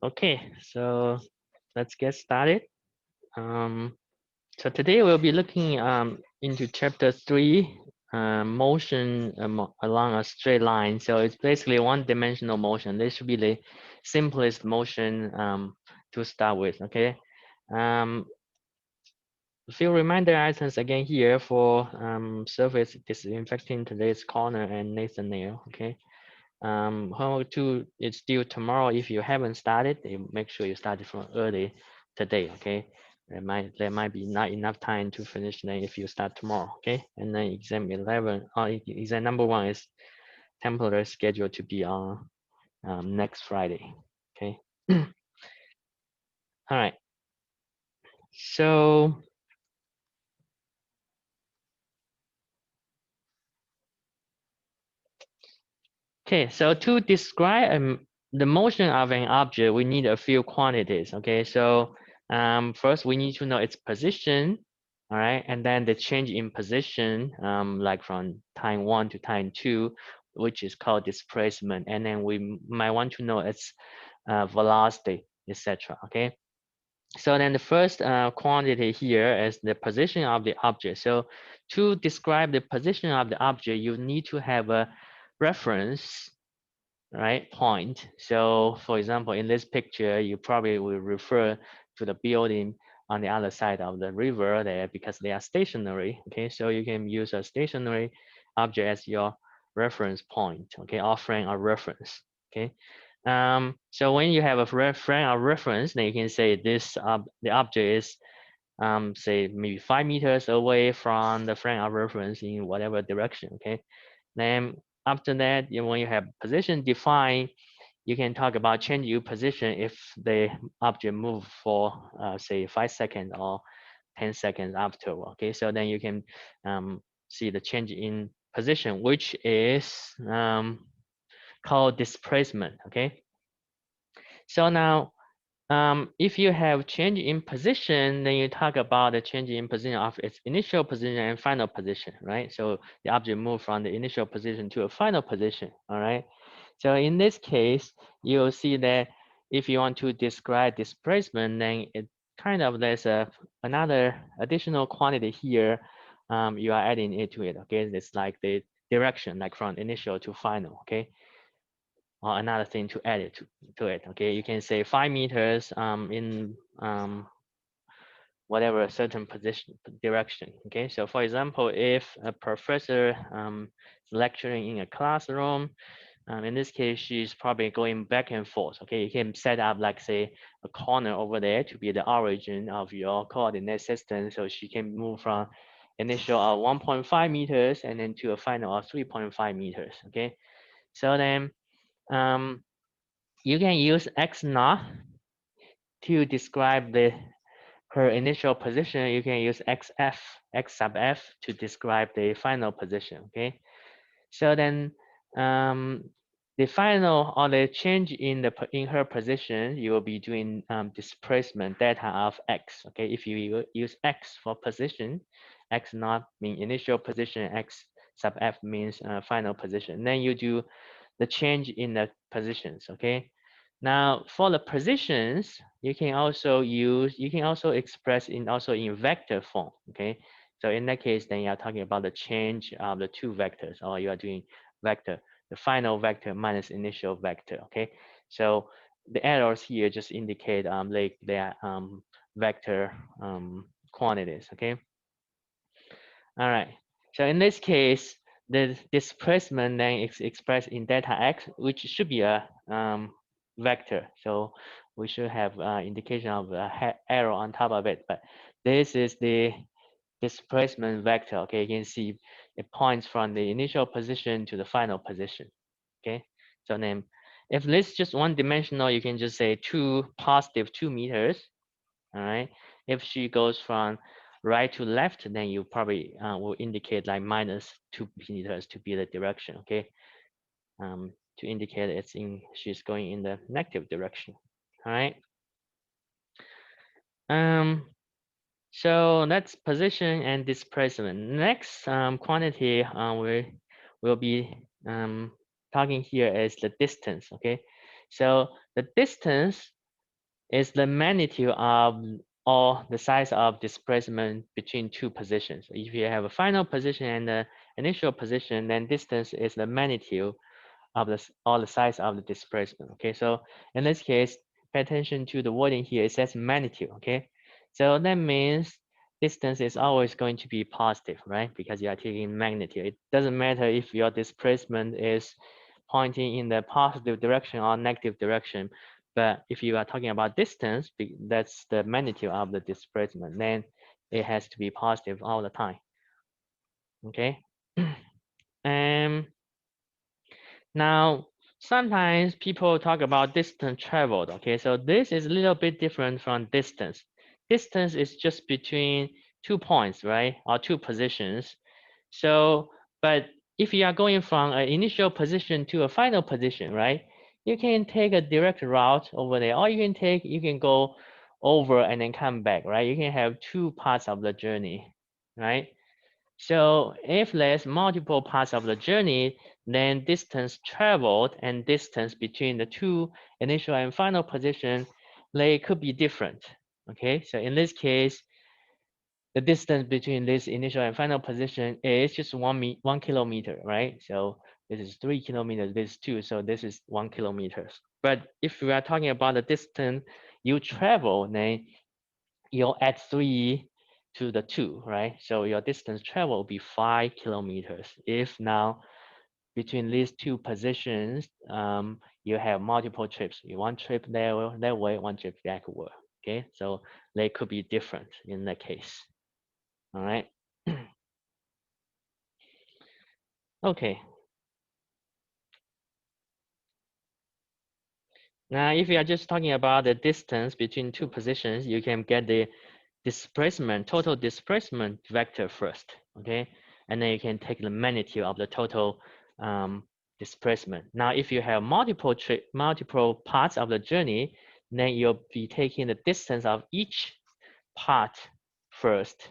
Okay, so let's get started. Um, so today we'll be looking into chapter 3, motion along a straight line. So it's basically one-dimensional motion. This should be the simplest motion to start with. Okay. Um, a few reminder items again here for surface disinfecting today's corner and Nathaniel. Okay. Homework 2 is due tomorrow. If you haven't started, you make sure you start it from early today. Okay, there might be not enough time to finish then if you start tomorrow. Okay, and then exam 11 exam number 1 is temporary scheduled to be on next Friday. Okay. All right, so okay, so to describe the motion of an object, we need a few quantities. Okay, so first we need to know its position, all right, and then the change in position, like from time 1 to time 2, which is called displacement, and then we might want to know its velocity, etc. Okay, so then the first quantity here is the position of the object. So to describe the position of the object, you need to have a reference, right, point. So for example, in this picture, you probably will refer to the building on the other side of the river there because they are stationary. Okay, so you can use a stationary object as your reference point. Okay, or frame of reference. Okay. So when you have a frame of reference, then you can say this the object is say maybe 5 meters away from the frame of reference in whatever direction. Okay, then after that, when you have position defined, you can talk about change your position if the object move for say 5 seconds or 10 seconds after. Okay, so then you can see the change in position, which is called displacement. Okay, so now if you have change in position, then you talk about the change in position of its initial position and final position, right? So the object move from the initial position to a final position, all right? So in this case, you'll see that if you want to describe displacement, then it kind of there's another additional quantity here. You are adding it to it, okay? It's like the direction, like from initial to final, okay? Or another thing to add it to it. Okay, you can say 5 meters in whatever certain position direction. Okay, so for example, if a professor is lecturing in a classroom, in this case, she's probably going back and forth. Okay, you can set up like say a corner over there to be the origin of your coordinate system, so she can move from initial of 1.5 meters and then to a final of 3.5 meters. Okay, so then you can use x naught to describe her initial position. You can use xf, x sub f to describe the final position. Okay, so then the final or the change in her position, you will be doing displacement data of x. Okay, if you use x for position, x naught mean initial position, x sub f means final position. Then you do the change in the positions. Okay, now for the positions, you can also express in vector form. Okay, so in that case, then you are talking about the change of the two vectors, or you are doing vector, the final vector minus initial vector. Okay, so the arrows here just indicate like they are vector quantities. Okay, all right. So in this case, the displacement then is expressed in delta x, which should be a vector. So we should have indication of a arrow on top of it. But this is the displacement vector. Okay, you can see it points from the initial position to the final position. Okay, so then if this is just one dimensional, you can just say positive 2 meters. All right, if she goes from right to left, then you probably will indicate like minus 2 meters to be the direction. Okay, to indicate she's going in the negative direction. All right. So that's position and displacement. Next quantity we will be talking here is the distance. Okay, so the distance is the magnitude of or the size of displacement between two positions. If you have a final position and the initial position, then distance is the magnitude of the or the size of the displacement. Okay, so in this case, pay attention to the wording here. It says magnitude. Okay, so that means distance is always going to be positive, right? Because you are taking magnitude. It doesn't matter if your displacement is pointing in the positive direction or negative direction. But if you are talking about distance, that's the magnitude of the displacement, then it has to be positive all the time. Okay. And now, sometimes people talk about distance traveled. Okay, so this is a little bit different from distance. Distance is just between 2 points, right? Or two positions. So, but if you are going from an initial position to a final position, right? You can take a direct route over there, or you can go over and then come back, right? You can have two parts of the journey, right? So if there's multiple parts of the journey, then distance traveled and distance between the two initial and final position, they could be different. Okay, so in this case, the distance between this initial and final position is just 1 kilometer, right? So this is 3 kilometers, this is 2, so this is 1 kilometer. But if we are talking about the distance you travel, then you'll add 3 to the 2, right? So your distance travel will be 5 kilometers. If now between these two positions, you have multiple trips. One trip that way, one trip backward. Okay, so they could be different in that case. All right. Okay. Now, if you are just talking about the distance between two positions, you can get the displacement, total displacement vector first, okay? And then you can take the magnitude of the total displacement. Now, if you have multiple parts of the journey, then you'll be taking the distance of each part first,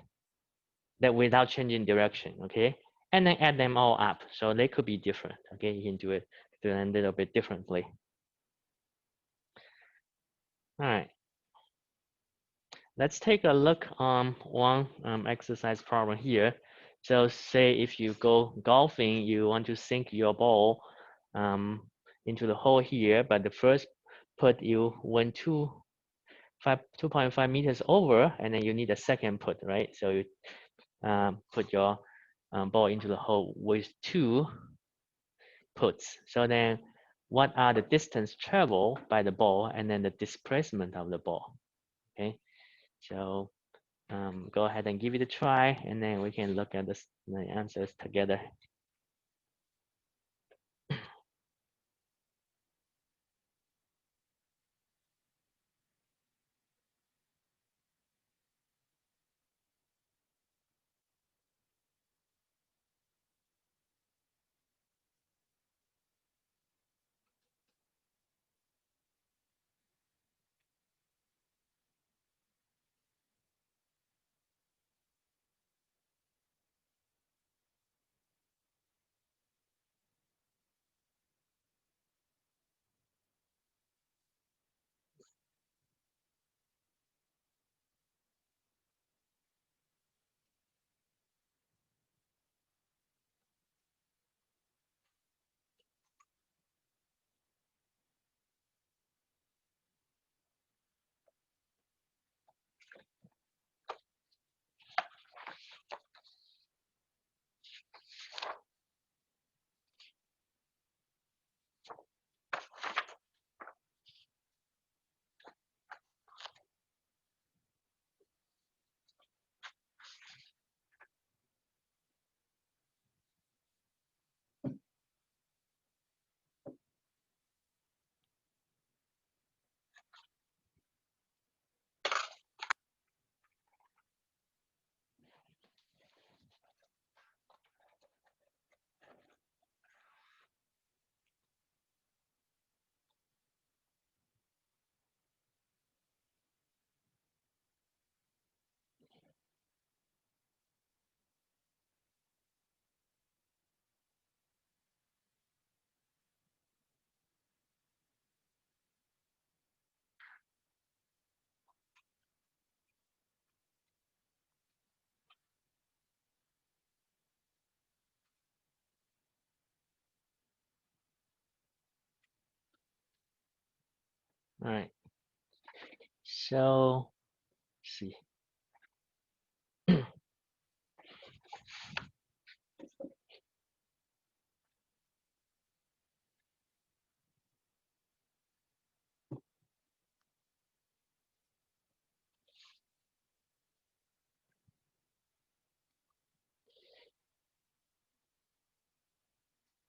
that without changing direction, okay? And then add them all up. So they could be different, okay? You can do it a little bit differently. All right. Let's take a look on one exercise problem here. So say if you go golfing, you want to sink your ball into the hole here, but the first put you went 2.5 meters over, and then you need a second put, right? So you put your ball into the hole with 2 puts. So then what are the distance traveled by the ball and then the displacement of the ball? Okay, so go ahead and give it a try, and then we can look at the answers together. All right. So let's see.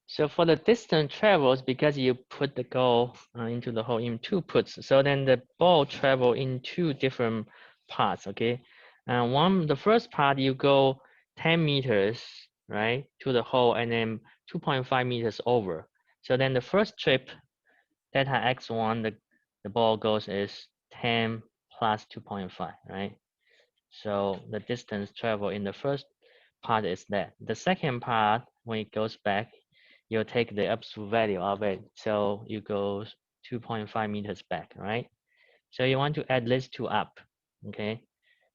So for the distance travels, because you put the goal into the hole in two puts, so then the ball travel in two different parts, okay? The first part you go 10 meters, right, to the hole, and then 2.5 meters over. So then the first trip, delta x1, the ball goes is 10 plus 2.5, right? So the distance travel in the first part is that. The second part, when it goes back, you'll take the absolute value of it. So you go 2.5 meters back, right? So you want to add these two up, okay?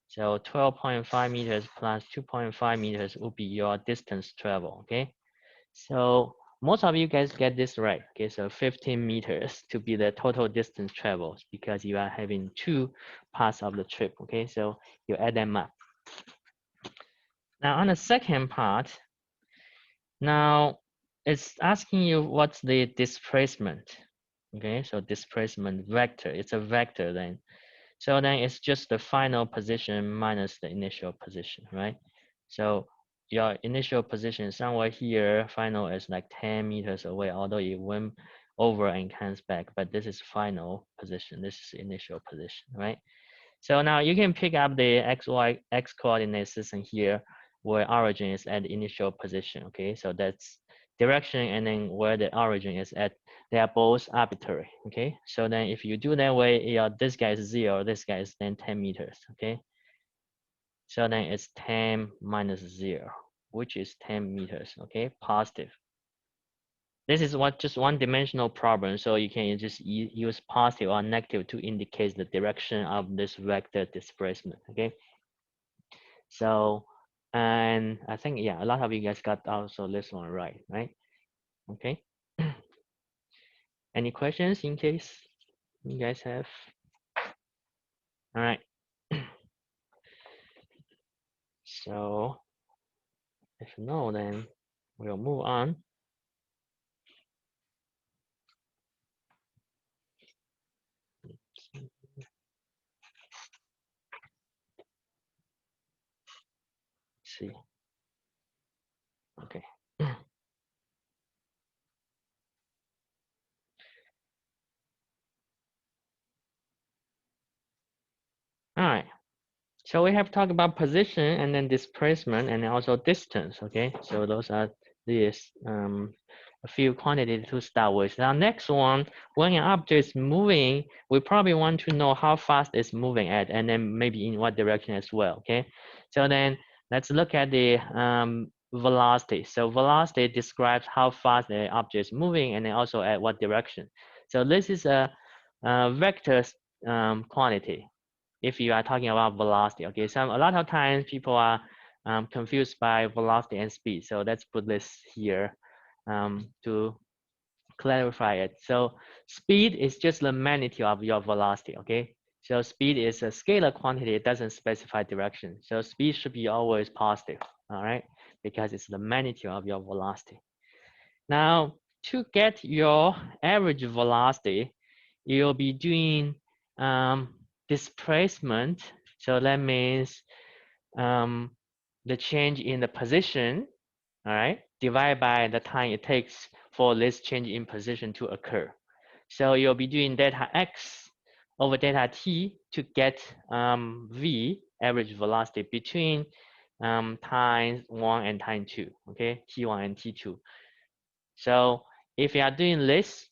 So 12.5 meters plus 2.5 meters will be your distance travel, okay? So most of you guys get this right, okay? So 15 meters to be the total distance travels because you are having two parts of the trip, okay? So you add them up. Now on the second part, now it's asking you what's the displacement. Okay, so displacement vector, it's a vector then. So then it's just the final position minus the initial position, right? So your initial position is somewhere here, final is like 10 meters away, although it went over and comes back, but this is final position, this is initial position, right? So now you can pick up the x coordinate system here where origin is at the initial position. Okay, so that's direction, and then where the origin is at, they are both arbitrary. Okay, so then if you do that way, this guy is 0, this guy is then 10 meters. Okay, so then it's 10 minus 0, which is 10 meters. Okay, positive. This is what just one dimensional problem, so you can just use positive or negative to indicate the direction of this vector displacement. Okay. So, and I think, yeah, a lot of you guys got also this one right? Okay. Any questions in case you guys have? All right. So if no, then we'll move on. Let's see. Okay. All right. So we have talked about position and then displacement and also distance. Okay. So those are these a few quantities to start with. Now, next one, when an object is moving, we probably want to know how fast it's moving at, and then maybe in what direction as well. Okay, so then let's look at the velocity. So velocity describes how fast the object is moving, and then also at what direction. So this is a vector quantity. If you are talking about velocity, okay. A lot of times people are confused by velocity and speed. So let's put this here to clarify it. So speed is just the magnitude of your velocity, okay? So speed is a scalar quantity, it doesn't specify direction. So speed should be always positive, all right? Because it's the magnitude of your velocity. Now, to get your average velocity, you'll be doing displacement. So that means the change in the position, all right, divided by the time it takes for this change in position to occur. So you'll be doing delta x over delta t to get v, average velocity, between time 1 and time 2, okay, t1 and t2. So if you are doing this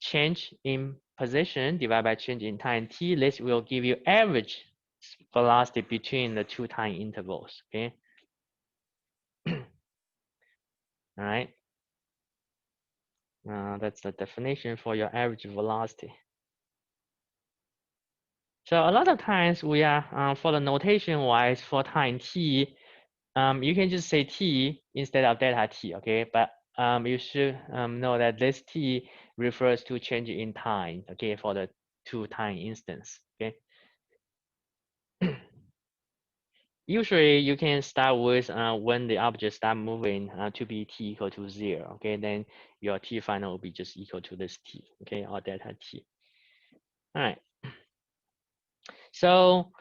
change in position divided by change in time t, this will give you average velocity between the two time intervals, okay? All right. That's the definition for your average velocity. So a lot of times we are, for the notation wise, for time t, you can just say t instead of delta t, okay? But you should know that this t refers to change in time, okay, for the two time instance. Okay. Usually you can start with when the object start moving to be t equal to 0. Okay, then your t final will be just equal to this t. Okay, or delta t. All right. So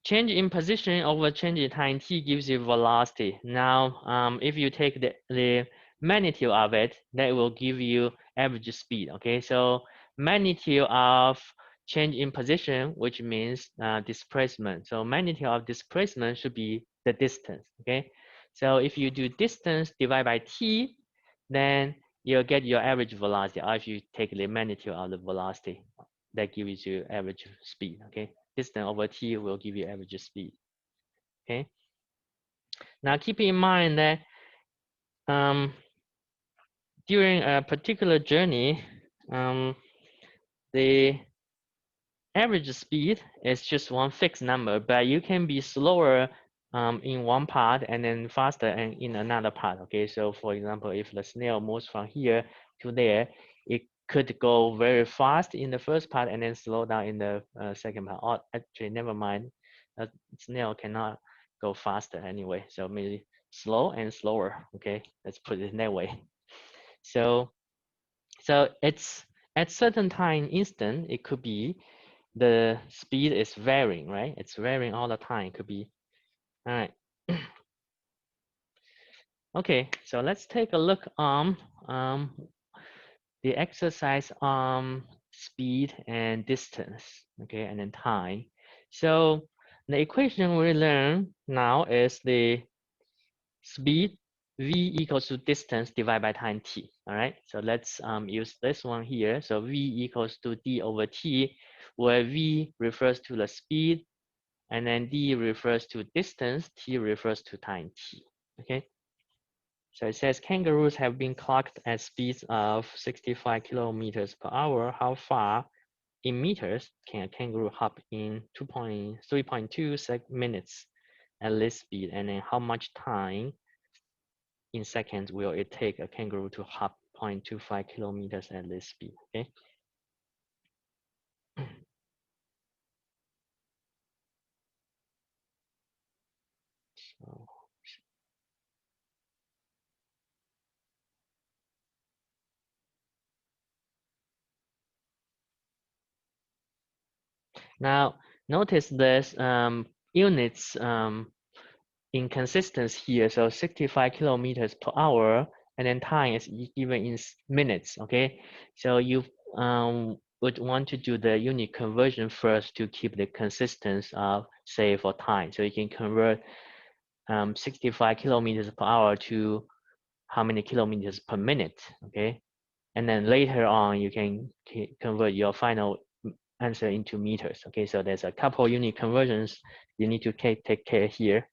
change in position over change in time t gives you velocity. Now, if you take the magnitude of it, that will give you average speed. Okay, so magnitude of change in position, which means displacement. So magnitude of displacement should be the distance. Okay, so if you do distance divided by t, then you'll get your average velocity. Or if you take the magnitude of the velocity, that gives you average speed. Okay, distance over t will give you average speed. Okay, now keep in mind that during a particular journey, the average speed is just one fixed number, but you can be slower in one part and then faster in another part. Okay, so for example, if the snail moves from here to there, it could go very fast in the first part and then slow down in the second part. Or actually, never mind, a snail cannot go faster anyway, so maybe slow and slower. Okay, let's put it that way. So it's at certain time instant, it could be the speed is varying, right? It's varying all the time. It could be. All right. Okay, so let's take a look on the exercise on speed and distance, okay, and then time. So the equation we learn now is the speed v equals to distance divided by time t. All right, so let's use this one here. So v equals to d over t, where v refers to the speed, and then d refers to distance, t refers to time t. Okay, so it says kangaroos have been clocked at speeds of 65 kilometers per hour. How far in meters can a kangaroo hop in 3.2 minutes at this speed? And then how much time in seconds will it take a kangaroo to hop 0.25 kilometers at this speed? Okay. So now notice this units inconsistency here. So 65 kilometers per hour, and then time is given in minutes. Okay, so you would want to do the unit conversion first to keep the consistency of say for time. So you can convert 65 kilometers per hour to how many kilometers per minute. Okay, and then later on you can convert your final answer into meters. Okay, so there's a couple unit conversions you need to take care here.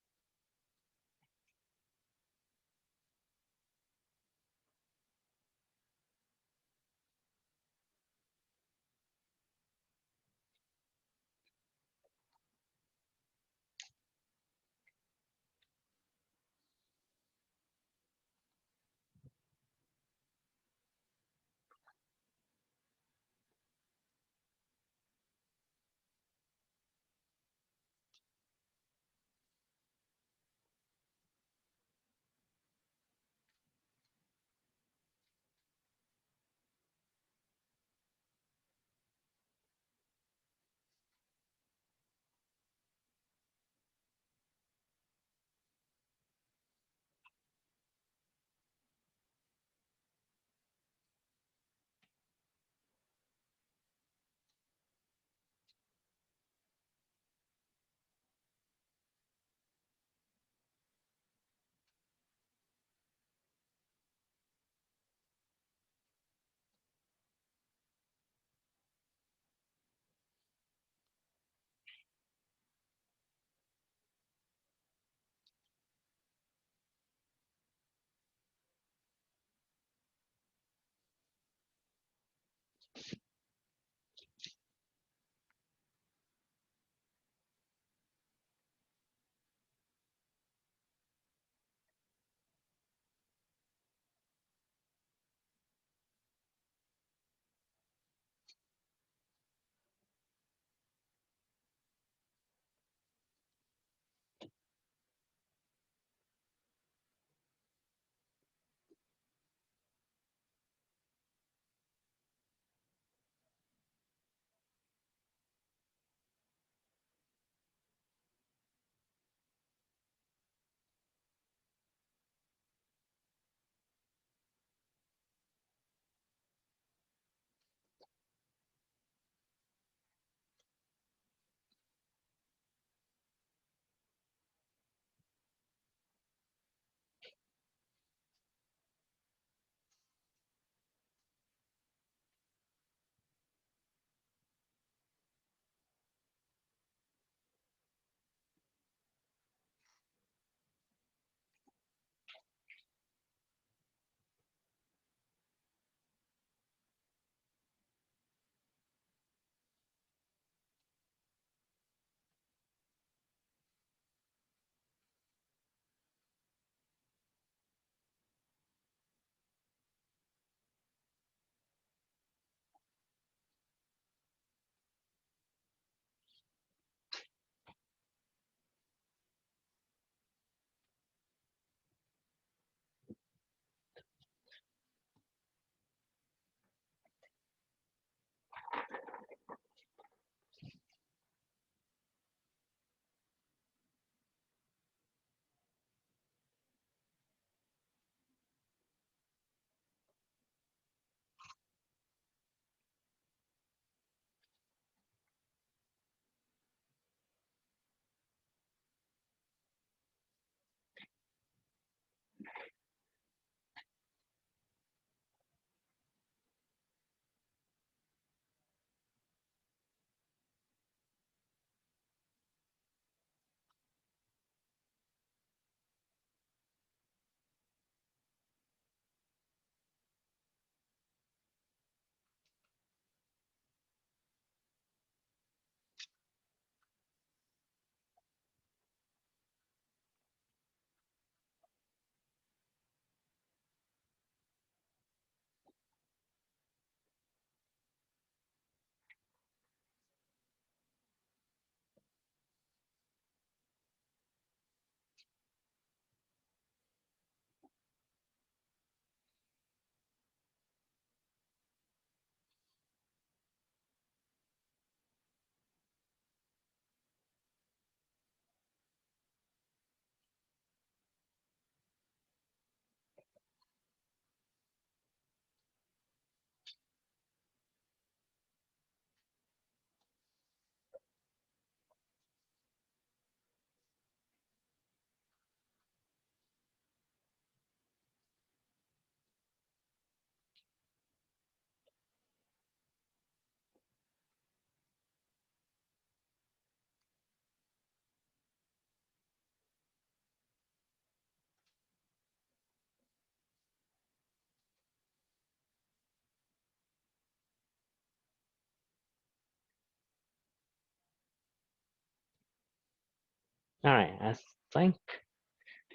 All right, I think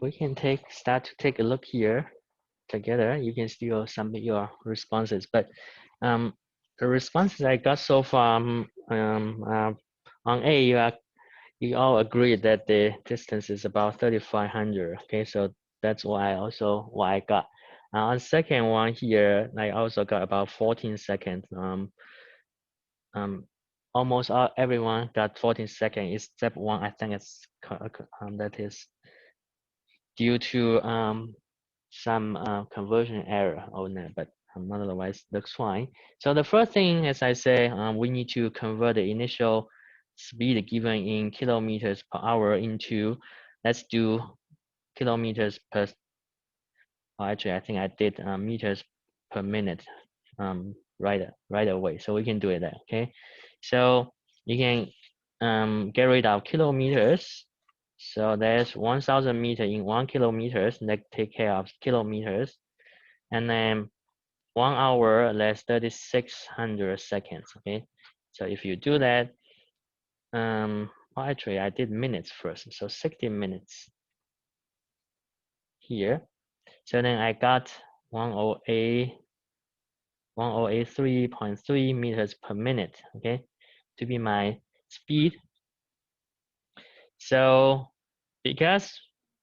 we can start to take a look here together. You can still submit your responses, but the responses I got so far on A, you all agree that the distance is about 3,500. Okay, so that's what I got. On second one here, I also got about 14 seconds. Um, almost everyone got 14 seconds except one. I think that is due to some conversion error on that, but otherwise looks fine. So the first thing, as I say, we need to convert the initial speed given in kilometers per hour into, let's do kilometers per, actually I think I did meters per minute right away. So we can do it there, okay? So you can get rid of kilometers. So there's 1,000 meter in 1 kilometers, that take care of kilometers. And then 1 hour, that's 3,600 seconds, okay? So if you do that, well, actually I did minutes first, so 60 minutes here. So then I got 103.3 meters per minute, okay, to be my speed. So because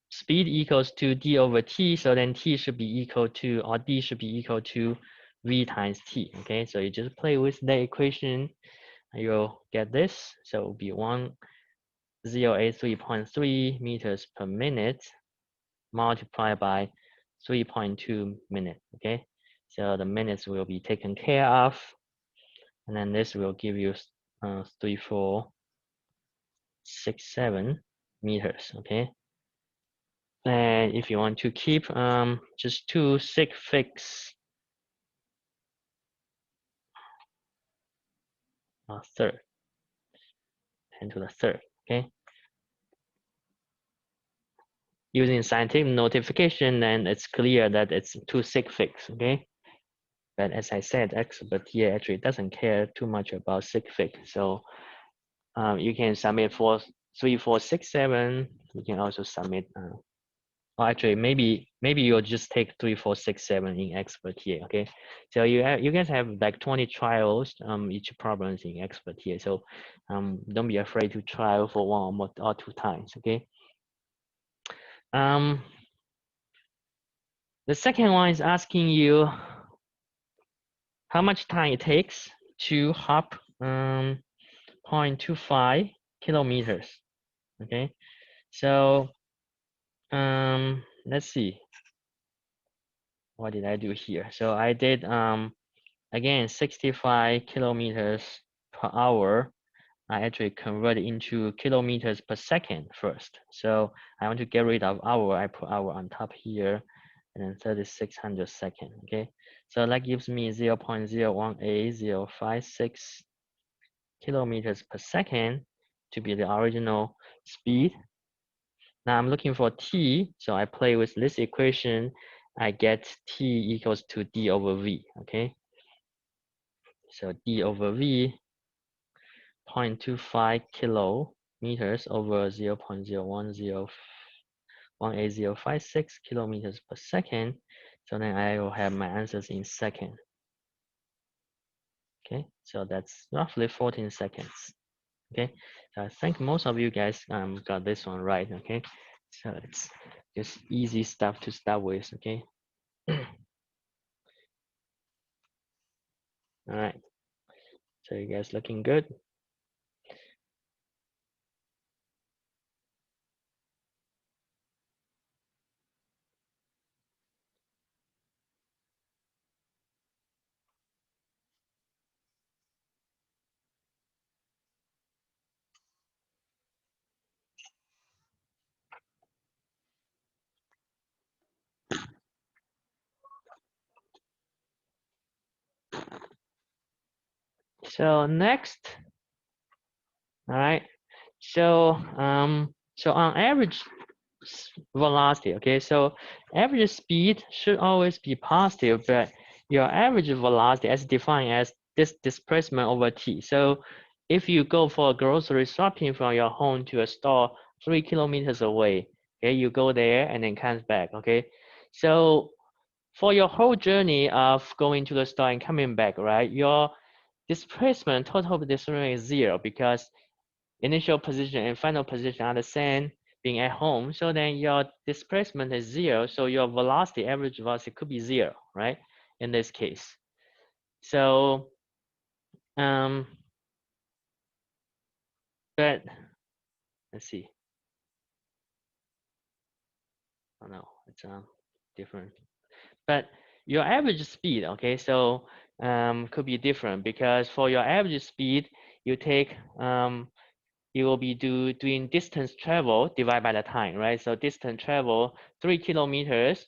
speed equals to d over t, so then t should be equal to, or d should be equal to v times t, okay? So you just play with the equation, you'll get this. So it will be 1083.3 meters per minute multiplied by 3.2 minutes, okay? So the minutes will be taken care of, and then this will give you 3467 meters, okay? And if you want to keep just two sig figs third, 10 to the third, okay? Using scientific notification, then it's clear that it's two sig figs, okay? But as I said, expert here actually doesn't care too much about sig fig. So you can submit for 3467. You can also submit. Well, actually, maybe you'll just take 3467 in expert here. Okay, so you guys have like 20 trials. Each problem is in expert here. So don't be afraid to trial for one or more or two times. Okay. The second one is asking you how much time it takes to hop 0.25 kilometers. Okay, so let's see, what did I do here? So I did again 65 kilometers per hour. I actually convert it into kilometers per second first. So I want to get rid of hour. I put hour on top here, and then 3,600 seconds. Okay, so that gives me 0.018056 kilometers per second to be the original speed. Now I'm looking for t, so I play with this equation. I get t equals to d over v, okay? So d over v, 0.25 kilometers over 0.0101856 kilometers per second. So then I will have my answers in second. Okay, so that's roughly 14 seconds. Okay, so I think most of you guys got this one right. Okay, so it's just easy stuff to start with. Okay. All right, so you guys looking good. So next, all right. So so on average velocity, okay. So average speed should always be positive, but your average velocity as defined as this displacement over t. So if you go for grocery shopping from your home to a store 3 kilometers away. Okay, you go there and then comes back. Okay, so for your whole journey of going to the store and coming back, right? Your displacement, total displacement is 0 because initial position and final position are the same being at home. So then your displacement is 0. So your velocity, average velocity could be 0, right? In this case. So, but let's see. Oh no, it's different. But your average speed, okay, so could be different because for your average speed, you take you will be doing distance travel divided by the time, right? So distance travel 3 kilometers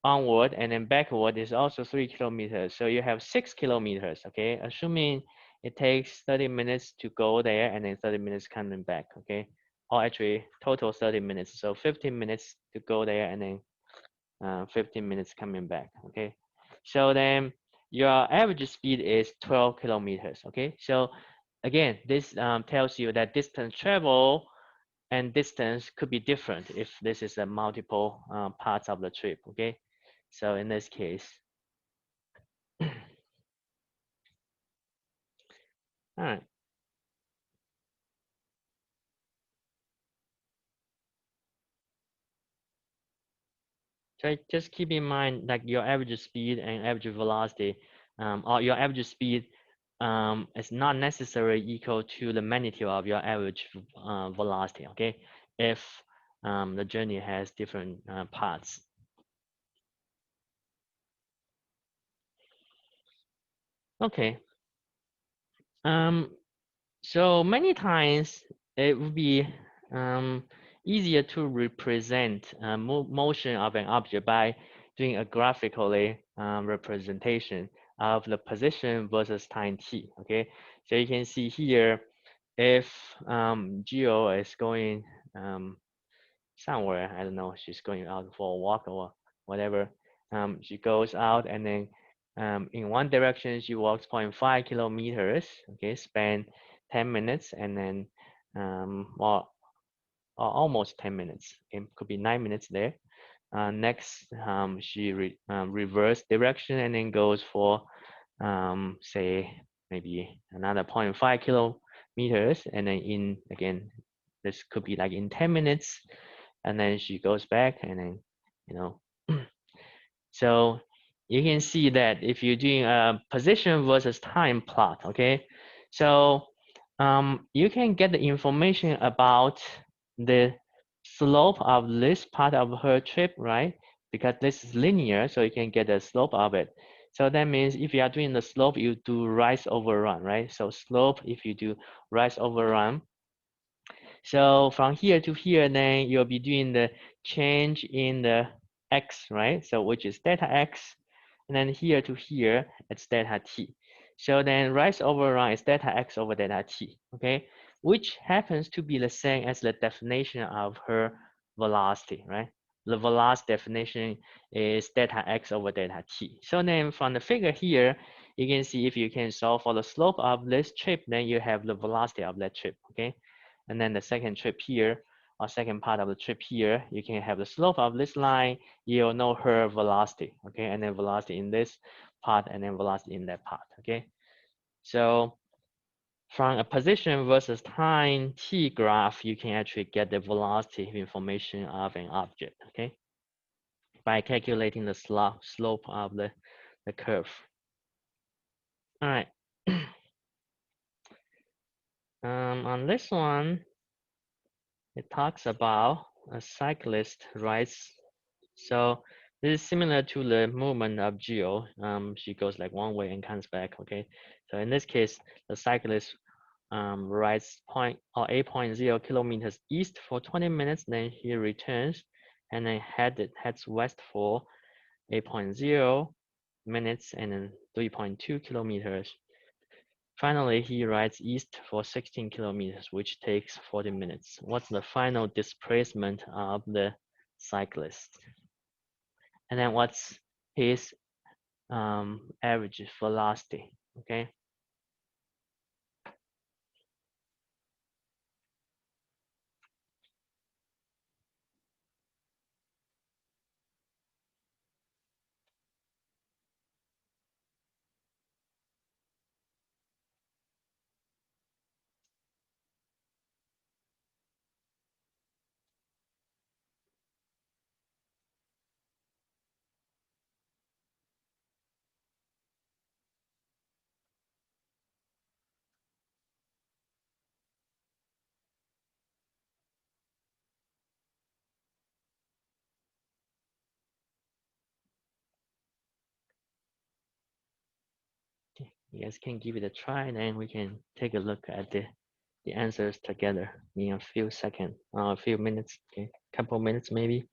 onward and then backward is also 3 kilometers. So you have 6 kilometers, okay? Assuming it takes 30 minutes to go there and then 30 minutes coming back, okay? Or actually total 30 minutes. So 15 minutes to go there and then 15 minutes coming back, okay? So then your average speed is 12 kilometers, okay? So again, this tells you that distance travel and distance could be different if this is a multiple parts of the trip, okay? So in this case, all right. So just keep in mind like your average speed and average velocity, or your average speed is not necessarily equal to the magnitude of your average velocity, okay? If the journey has different parts. Okay. So many times it would be easier to represent motion of an object by doing a graphically representation of the position versus time t. Okay, so you can see here if Geo is going somewhere, I don't know, she's going out for a walk or whatever. She goes out and then in one direction she walks 0.5 kilometers, okay, spend 10 minutes and then well, almost 10 minutes. It could be 9 minutes there. Next, she reverse direction and then goes for say maybe another 0.5 kilometers and then in again this could be like in 10 minutes and then she goes back and then you know so you can see that if you're doing a position versus time plot, okay, so you can get the information about the slope of this part of her trip, right? Because this is linear, so you can get the slope of it. So that means if you are doing the slope, you do rise over run, right? So slope, if you do rise over run, so from here to here, then you'll be doing the change in the x, right? So which is delta x, and then here to here, it's delta t. So then rise over run is delta x over delta t, okay? Which happens to be the same as the definition of her velocity, right? The velocity definition is delta x over delta t. So then from the figure here, you can see if you can solve for the slope of this trip, then you have the velocity of that trip, okay? And then the second trip here, or second part of the trip here, you can have the slope of this line, you'll know her velocity, okay? And then velocity in this part, and then velocity in that part, okay? So from a position versus time t graph, you can actually get the velocity information of an object, okay? By calculating the slope of the curve. All right. On this one, it talks about a cyclist rides. So this is similar to the movement of Geo. She goes like one way and comes back. Okay. So in this case, the cyclist rides 8.0 kilometers east for 20 minutes. Then he returns and then heads west for 8.0 minutes and then 3.2 kilometers. Finally, he rides east for 16 kilometers, which takes 40 minutes. What's the final displacement of the cyclist? And then what's his average velocity? Okay. You guys can give it a try, and then we can take a look at the answers together in a few seconds, a few minutes, okay, couple minutes maybe.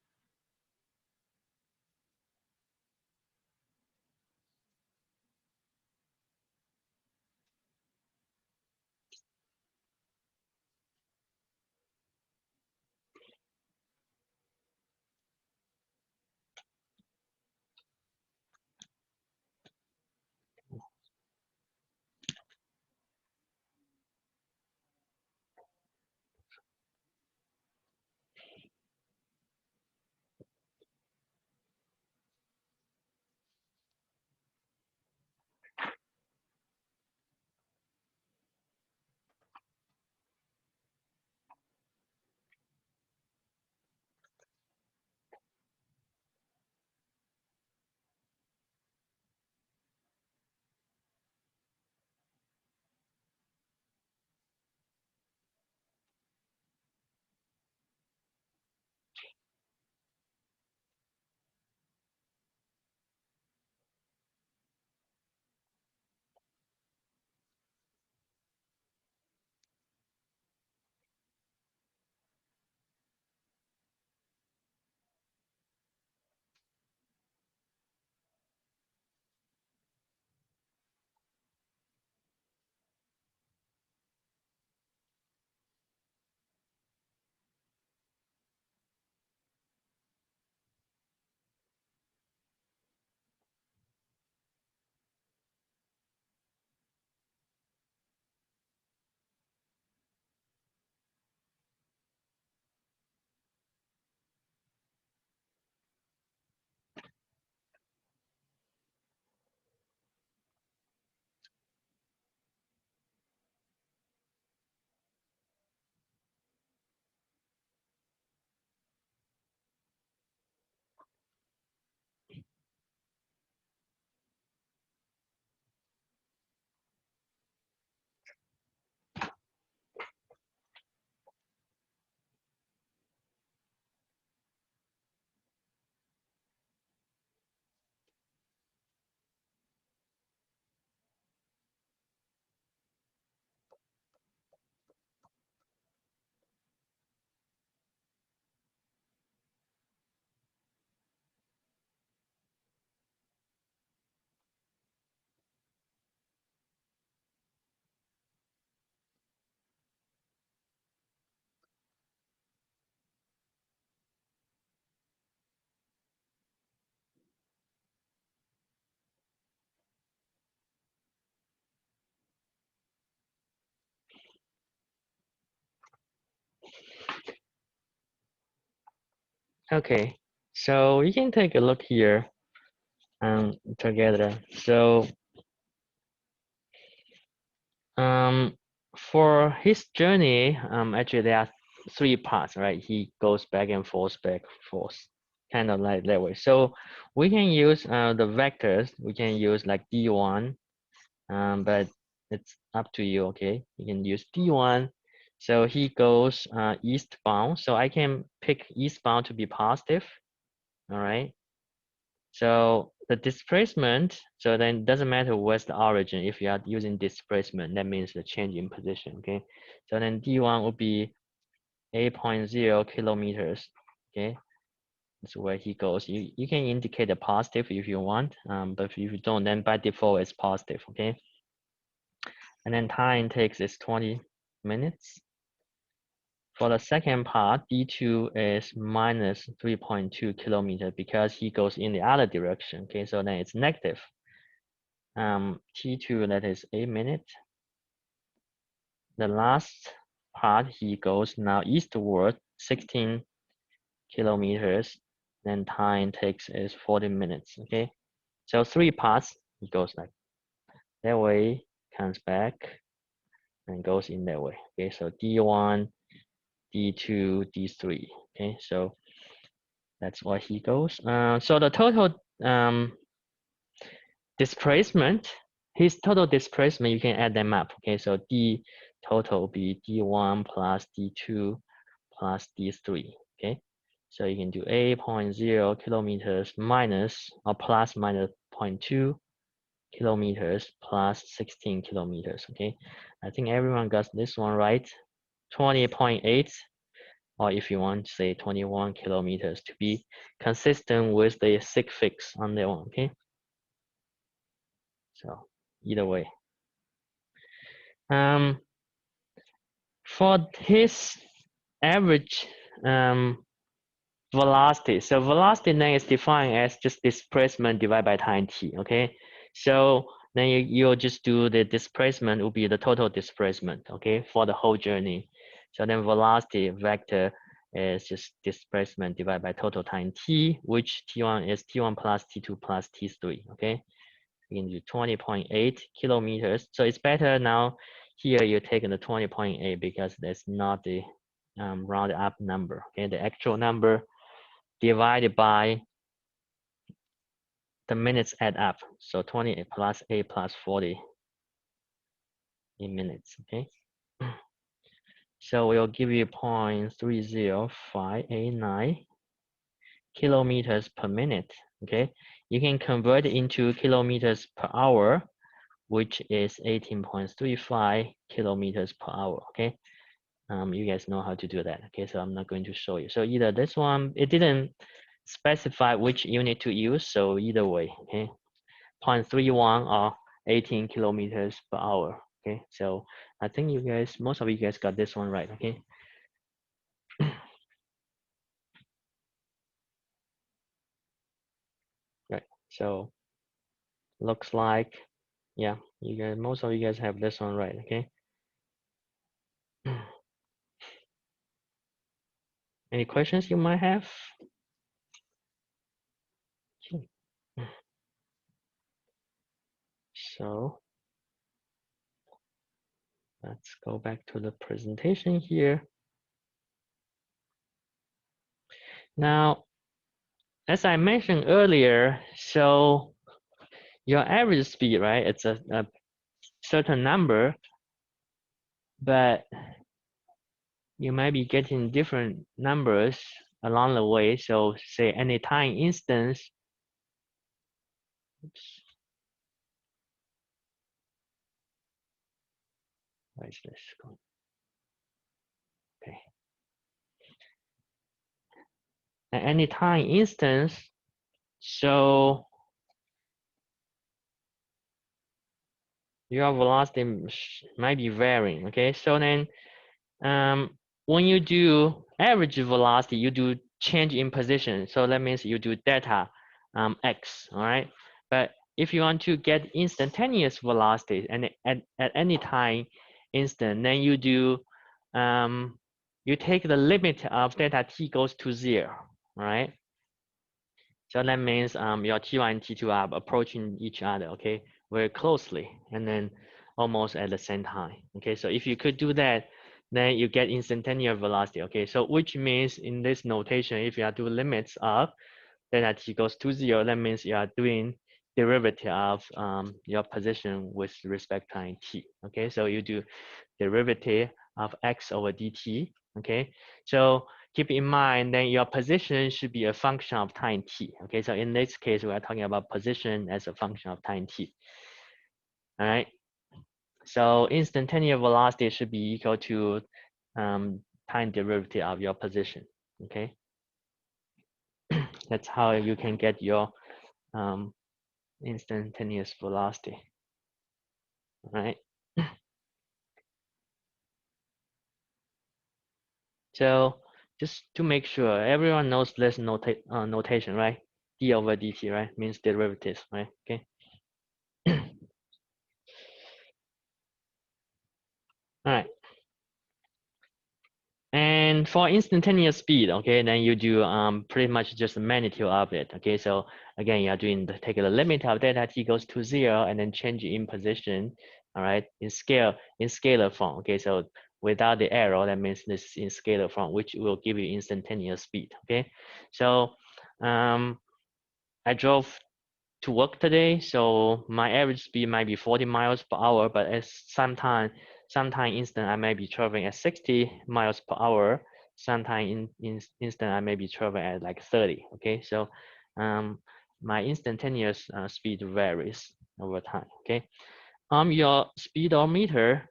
Okay, so we can take a look here together. So for his journey, actually there are three parts, right? He goes back and forth, kind of like that way. So we can use the vectors. We can use like D1, but it's up to you, okay? You can use D1. So he goes eastbound. So I can pick eastbound to be positive, all right? So the displacement, so then it doesn't matter what's the origin. If you are using displacement, that means the change in position, okay? So then D1 will be 8.0 kilometers, okay? That's where he goes. You can indicate a positive if you want, but if you don't, then by default it's positive, okay? And then time takes is 20 minutes. For the second part, D2 is minus 3.2 kilometer because he goes in the other direction, okay? So then it's negative. T2, that is 8 minutes. The last part, he goes now eastward, 16 kilometers. Then time takes is 40 minutes, okay? So three parts, he goes like that way, comes back, and goes in that way, okay? So D1, D2, D3, okay? So that's why he goes. So the total displacement, his total displacement, you can add them up. Okay, so D total will be D1 plus D2 plus D3. Okay, so you can do 8.0 kilometers minus or plus minus 0.2 kilometers plus 16 kilometers. Okay, I think everyone got this one right. 20.8, or if you want to say 21 kilometers to be consistent with the sig fix on that one. Okay, so either way. For his average velocity, so velocity then is defined as just displacement divided by time t. Okay, so then you'll just do the displacement will be the total displacement. Okay, for the whole journey. So then velocity vector is just displacement divided by total time t, which t1 is t1 plus t2 plus t3. Okay, you can do 20.8 kilometers. So it's better now. Here you're taking the 20.8 because that's not the rounded up number. Okay, the actual number divided by the minutes add up. So 20 plus 8 plus 40 in minutes. Okay. So we'll give you 0.30589 kilometers per minute. Okay. You can convert it into kilometers per hour, which is 18.35 kilometers per hour. Okay. You guys know how to do that. Okay. So I'm not going to show you. So either this one, it didn't specify which unit to use. So either way. Okay. 0.31 or 18 kilometers per hour. Okay, so I think you guys, most of you guys got this one right. Okay. Right. So looks like, yeah, you guys, most of you guys have this one right. Okay. Any questions you might have? Okay. So let's go back to the presentation here. Now, as I mentioned earlier, so your average speed, right? It's a certain number, but you might be getting different numbers along the way. So say any time instance, oops, where is this going? Okay. At any time instance, so your velocity might be varying. Okay, so then when you do average velocity, you do change in position. So that means you do delta x, all right? But if you want to get instantaneous velocity and at any time instant, then you do, you take the limit of delta t goes to 0, all right? So that means your T1 and T2 are approaching each other, okay, very closely, and then almost at the same time. Okay, so if you could do that, then you get instantaneous velocity. Okay, so which means in this notation, if you are doing limits of delta t goes to 0, that means you are doing derivative of your position with respect to time t. Okay, so you do derivative of x over dt. Okay, so keep in mind that your position should be a function of time t. Okay, so in this case, we are talking about position as a function of time t. All right, so instantaneous velocity should be equal to time derivative of your position. Okay, that's how you can get your instantaneous velocity. All right. So just to make sure everyone knows this notation, right? D over dt, right? Means derivatives, right? Okay. All right. And for instantaneous speed, okay, then you do pretty much just the magnitude of it. Okay, so again, you are doing take the limit of delta t goes to 0 and then change it in position. All right, in scalar form. Okay, so without the arrow, that means this is in scalar form, which will give you instantaneous speed. Okay, so I drove to work today, so my average speed might be 40 miles per hour, but at sometime instant I may be traveling at 60 miles per hour. Sometime instant I may be traveling at like 30. Okay, so my instantaneous speed varies. over time. Okay. Your speedometer,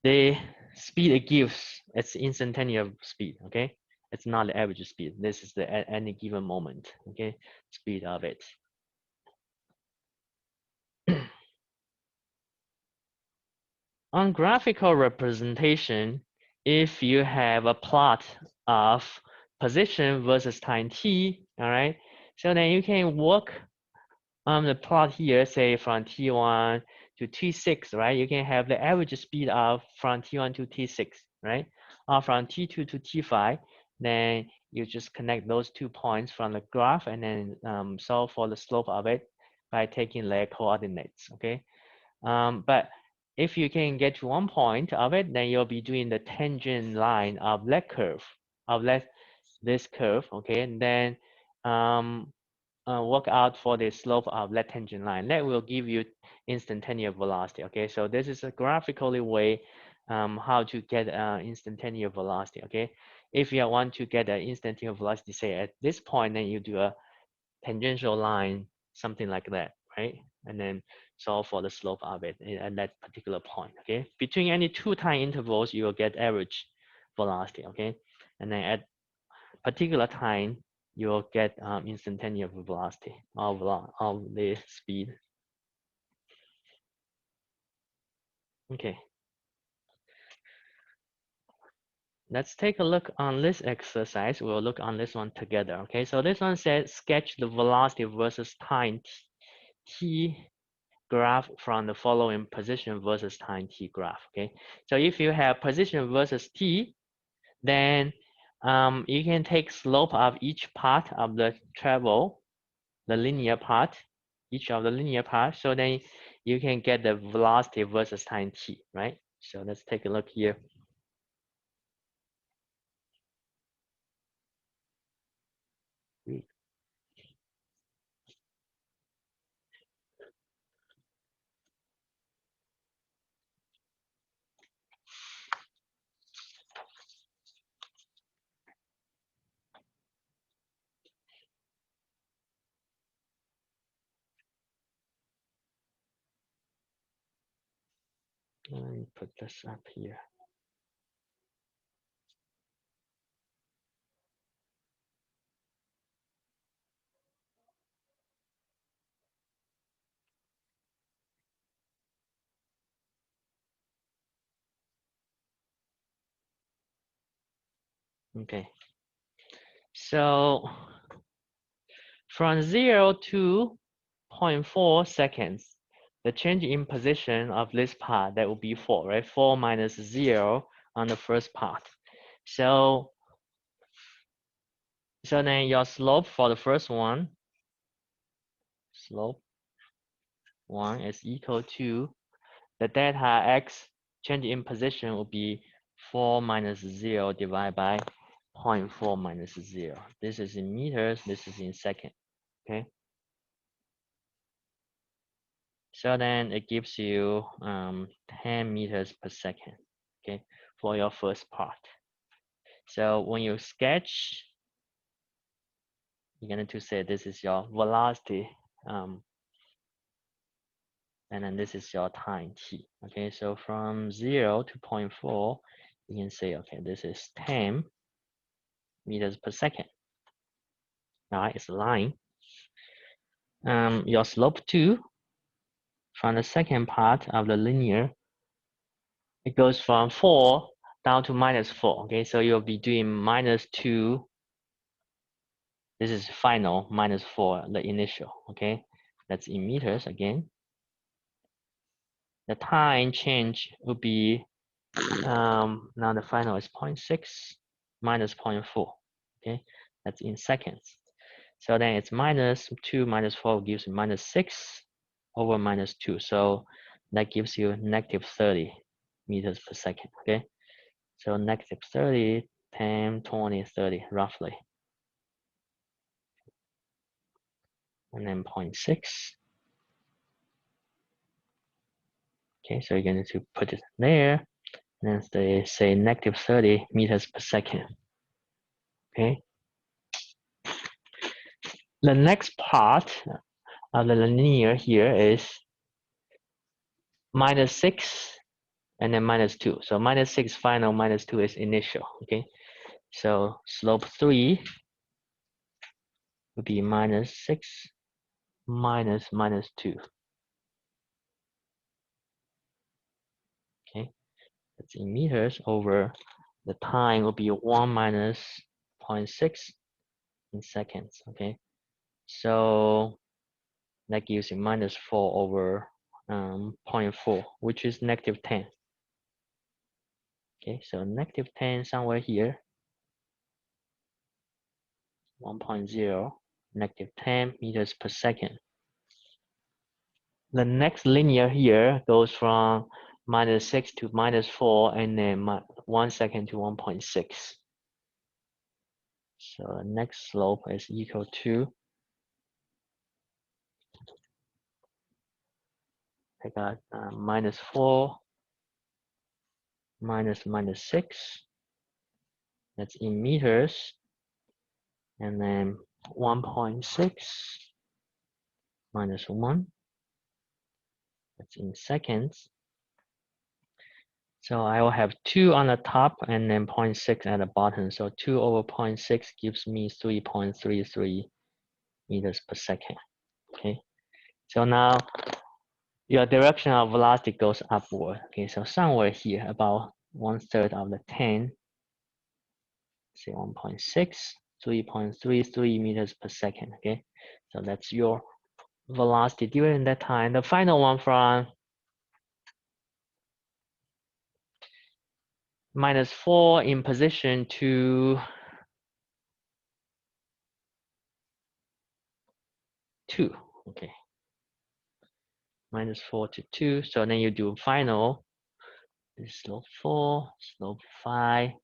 the speed it gives, it's instantaneous speed. Okay. It's not the average speed. This is the at any given moment. Okay. Speed of it. On graphical representation, if you have a plot of position versus time t, all right, so then you can work on the plot here, say from t1 to t6, right? You can have the average speed of from t1 to t6, right? Or from t2 to t5, then you just connect those 2 points from the graph and then solve for the slope of it by taking their coordinates, okay? But if you can get to one point of it, then you'll be doing the tangent line of that curve, of this curve, okay? And then work out for the slope of that tangent line. That will give you instantaneous velocity, okay? So this is a graphically way how to get instantaneous velocity, okay? If you want to get an instantaneous velocity, say at this point, then you do a tangential line, something like that, right? And then solve for the slope of it at that particular point, okay? Between any 2 time intervals, you will get average velocity, okay? And then at particular time, you will get instantaneous velocity of the speed. Okay. Let's take a look on this exercise. We'll look on this one together, okay? So this one says sketch the velocity versus time t graph from the following position versus time t graph, okay? So if you have position versus t, then you can take slope of each part of the travel, the linear part, each of the linear part, so then you can get the velocity versus time t, right? So let's take a look here. Let me put this up here. Okay. So from 0 to 0.4 seconds, the change in position of this part, that will be 4, right? 4 minus 0 on the first part. So then your slope for the first one, slope 1 is equal to the delta x change in position will be 4 minus 0 divided by 0.4 minus 0. This is in meters, this is in second, okay? So then it gives you 10 meters per second, okay, for your first part. So when you sketch, you're going to say this is your velocity, and then this is your time t, okay? So from 0 to 0.4, you can say, okay, this is 10 meters per second. All right, it's a line. Your slope 2 from the second part of the linear, it goes from 4 down to minus 4, okay? So you'll be doing minus 2. This is final, minus 4, the initial, okay? That's in meters again. The time change will be, now the final is 0.6 minus 0.4, okay? That's in seconds. So then it's minus 2 minus 4 gives minus 6 over minus 2. So that gives you negative 30 meters per second, okay? So negative 30, 10, 20, 30, roughly. And then 0.6. Okay, so you're going to put it there. And then they say negative 30 meters per second. Okay. The next part of the linear here is -6 and then -2. So -6 final, -2 is initial. Okay, so slope 3 would be -6 minus -2. Okay, that's in meters over the time will be 1 minus 0.6 in seconds. Okay, so that gives you -4 over 0.4, which is -10. Okay, so -10 somewhere here, 1.0, -10 meters per second. The next linear here goes from -6 to -4, and then 1 second to 1.6. So the next slope is equal to, I got -4 minus -6. That's in meters, and then 1.6 minus 1. That's in seconds. So I will have 2 on the top and then 0.6 at the bottom. So 2 over 0.6 gives me 3.33 meters per second. Okay. So now your direction of velocity goes upward. Okay. So somewhere here, about 1/3 of the 10, say 1.6, 3.33 meters per second. Okay. So that's your velocity during that time. The final one from -4 in position to 2. Okay. -4 to 2. So then you do final. This slope 4, slope 5.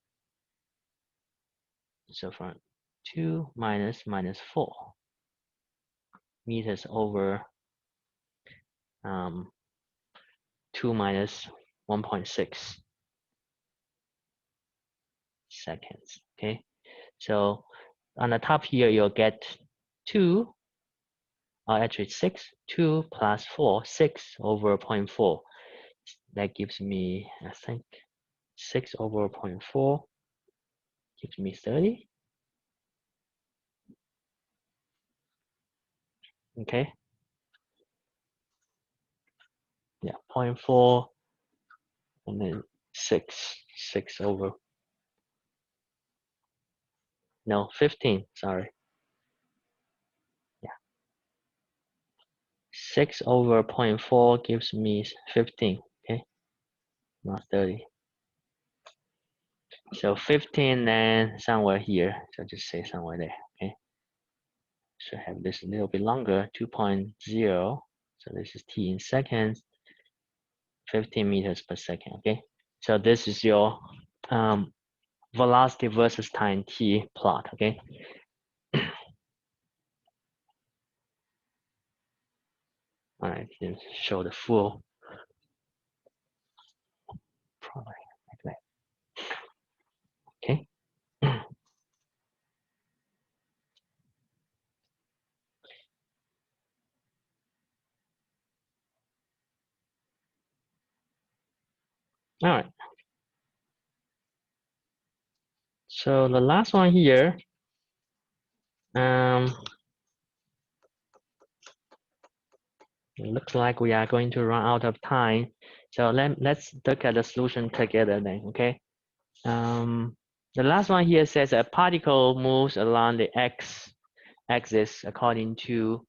So from 2 minus -4 meters over 2 minus 1.6 seconds. Okay. So on the top here, you'll get 2, or actually 6, 2 plus 4, 6 over 0.4. That gives me, I think, 6 over 0.4 gives me 30. Okay. Yeah, 0.4 and then 6 over, no, 15, sorry. Yeah, 6 over 0.4 gives me 15, okay, not 30. So 15 then somewhere here, so just say somewhere there, okay. Should have this a little bit longer, 2.0, so this is t in seconds, 15 meters per second, okay. So this is your velocity versus time t plot, okay. All right, let's show the full product like that, okay. All right. So the last one here, it looks like we are going to run out of time. So let's look at the solution together then, okay? The last one here says a particle moves along the x-axis according to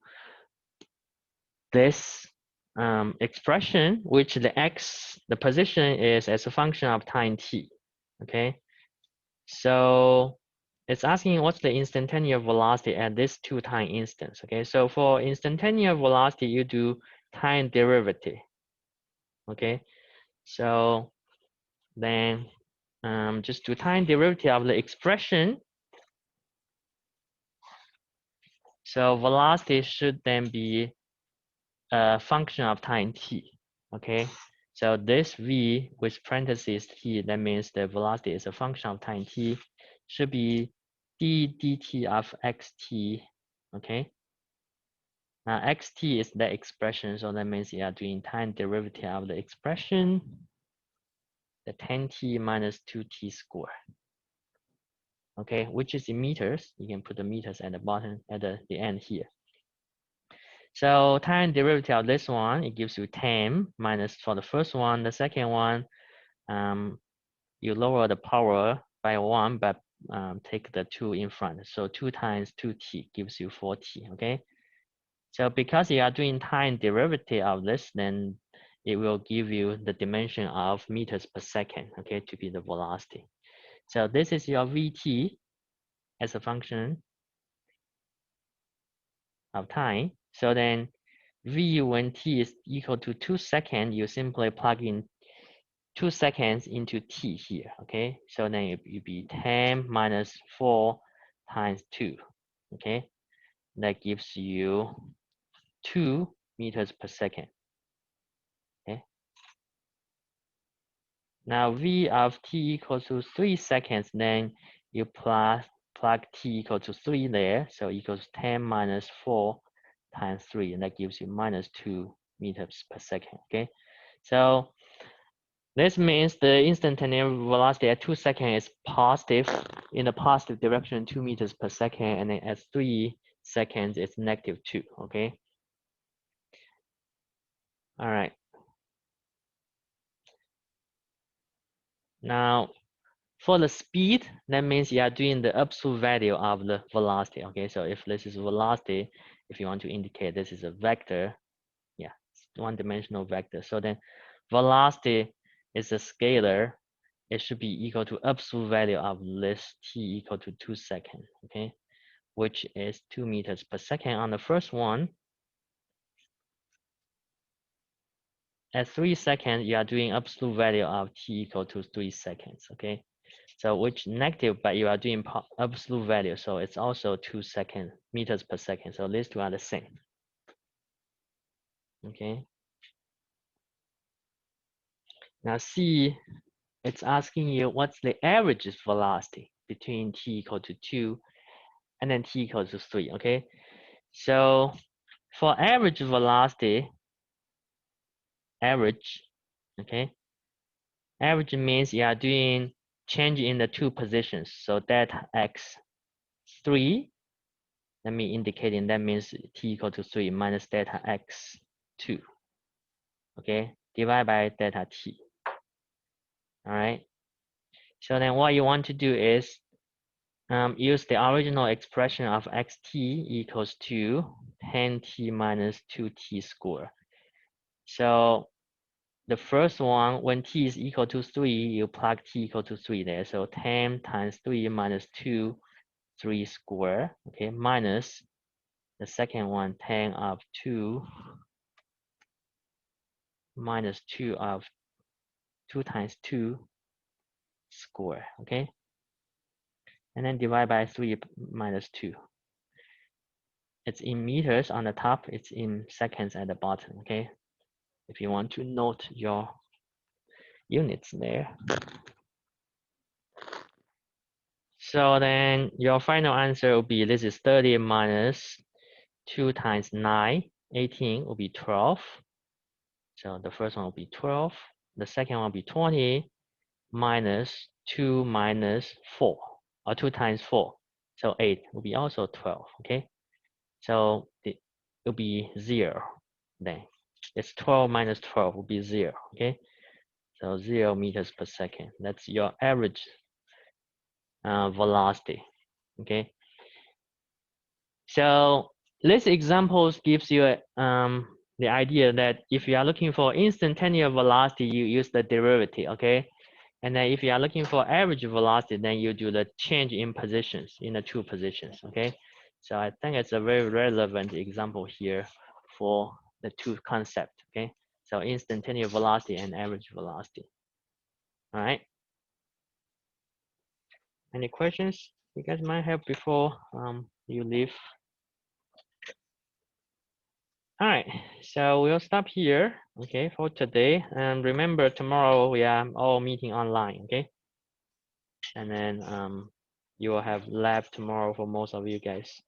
this expression, which the position is as a function of time t, okay? So it's asking what's the instantaneous velocity at this 2-time instance, okay? So for instantaneous velocity, you do time derivative, okay? So then just do time derivative of the expression. So velocity should then be a function of time t, okay? So this v with parentheses t, that means the velocity is a function of time t, should be d dt of xt, okay? Now xt is the expression, so that means you are doing time derivative of the expression, the 10t minus 2t squared. Okay, which is in meters. You can put the meters at the bottom, at the end here. So time derivative of this one, it gives you 10 minus for the first one. The second one, you lower the power by 1, but take the 2 in front. So 2 times 2t gives you 4t, okay? So because you are doing time derivative of this, then it will give you the dimension of meters per second, okay, to be the velocity. So this is your vt as a function of time. So then v when t is equal to 2 seconds, you simply plug in 2 seconds into t here, okay? So then it will be 10 minus 4 times 2, okay? That gives you 2 meters per second, okay? Now v of t equals to 3 seconds, then you plug t equal to 3 there, so equals 10 minus 4 times 3, and that gives you minus 2 meters per second, okay? So this means the instantaneous velocity at 2 seconds is positive, in the positive direction, 2 meters per second, and then at 3 seconds, it's negative 2, okay? All right. Now, for the speed, that means you are doing the absolute value of the velocity, okay? So if this is velocity, if you want to indicate this is a vector, yeah, it's one-dimensional vector. So then velocity is a scalar. It should be equal to absolute value of this t equal to 2 seconds, okay? Which is 2 meters per second on the first one. At 3 seconds, you are doing absolute value of t equal to 3 seconds, okay? So which negative, but you are doing absolute value, so it's also 2 meters per second. So these two are the same, okay? Now C, it's asking you what's the average velocity between t equal to 2 and then t equals to 3, okay? So for average velocity, average, okay? Average means you are doing change in the two positions. So delta x3, let me indicating that means t equal to 3 minus delta x2, okay? Divide by delta t, all right? So then what you want to do is use the original expression of xt equals to 10t minus 2t squared. So the first one, when t is equal to 3, you plug t equal to 3 there. So 10 times 3 minus 2, 3 square, okay, minus the second one, 10 of 2 minus 2 of 2 times 2 square, okay? And then divide by 3 minus 2. It's in meters on the top, it's in seconds at the bottom, okay? If you want to note your units there. So then your final answer will be, this is 30 minus 2 times 9, 18 will be 12. So the first one will be 12. The second one will be 20 minus 2 minus 4, or 2 times 4. So 8 will be also 12, okay? So it will be 0 then. It's 12 minus 12 will be 0, okay? So 0 meters per second. That's your average velocity, okay? So this example gives you the idea that if you are looking for instantaneous velocity, you use the derivative, okay? And then if you are looking for average velocity, then you do the change in positions, in the two positions, okay? So I think it's a very relevant example here for the two concepts, okay? So instantaneous velocity and average velocity, all right? Any questions you guys might have before you leave? All right, so we'll stop here, okay, for today. And remember, tomorrow we are all meeting online, okay? And then you will have lab tomorrow for most of you guys.